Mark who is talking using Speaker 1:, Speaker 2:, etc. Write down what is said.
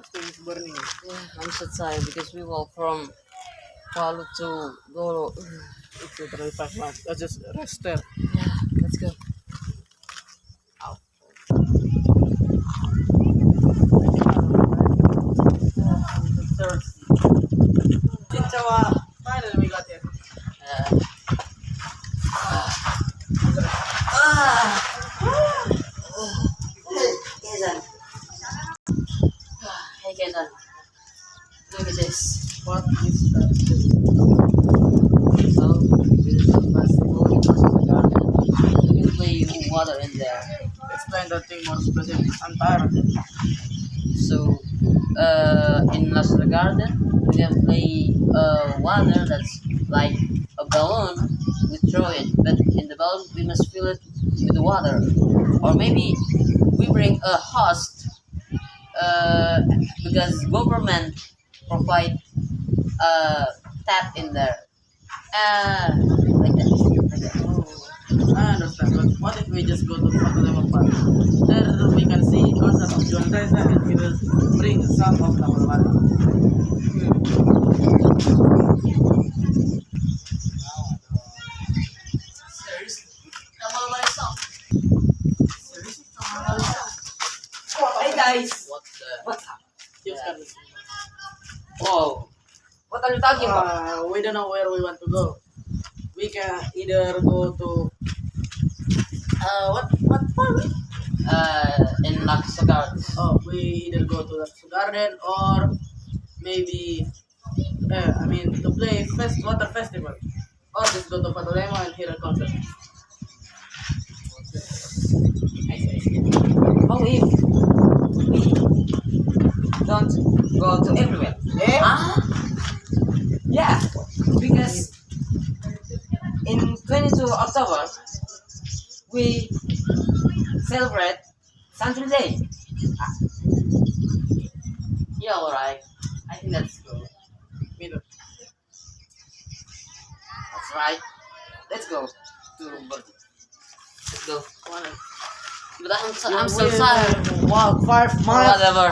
Speaker 1: Still is burning.
Speaker 2: Yeah, I'm so tired because we walk from Palu to Golo.
Speaker 1: It's literally 5 months. I just rest there.
Speaker 2: Yeah, let's go. I'm so thirsty.
Speaker 1: Chinchawa. Finally we got here.
Speaker 2: Uh, Hey, Kaisan. Hey, Kaisan. Look at this.
Speaker 1: What is that?
Speaker 2: So, this is the festival in the garden. You can play water in there.
Speaker 1: Explain that thing more specific. I'm tired.
Speaker 2: So, in National Garden, we can play water that's like a balloon. We throw it, but in the balloon we must fill it with the water. Or maybe we bring a host because government provide a tap in there. Like that. Like that.
Speaker 1: Oh, I understand, but what if we just go to Fatulema Park? There we can see concert of John Reza and he will bring some of our life.
Speaker 2: Seriously? Kamal Barisong. Seriously? Kamal Barisong.
Speaker 1: Hey guys!
Speaker 2: What the?
Speaker 1: What's up? Just
Speaker 2: Yeah.
Speaker 1: coming.
Speaker 2: Whoa. What are you talking about?
Speaker 1: We don't know where we want to go. We can either go to what park?
Speaker 2: In Laksa Garden.
Speaker 1: Oh, we either go to the garden or maybe to play water festival. Or just go to Fatulema and hear a concert.
Speaker 2: How if we don't go to everywhere?
Speaker 1: Eh?
Speaker 2: Ah? Yeah, because in 22 October we celebrate Central Day. Ah. Yeah, alright. I think that's cool.
Speaker 1: Me too.
Speaker 2: That's right. Let's go to Burdi. Let's go.
Speaker 1: Come on.
Speaker 2: But I'm so tired.
Speaker 1: Wow, 5
Speaker 2: Or
Speaker 1: miles.
Speaker 2: whatever.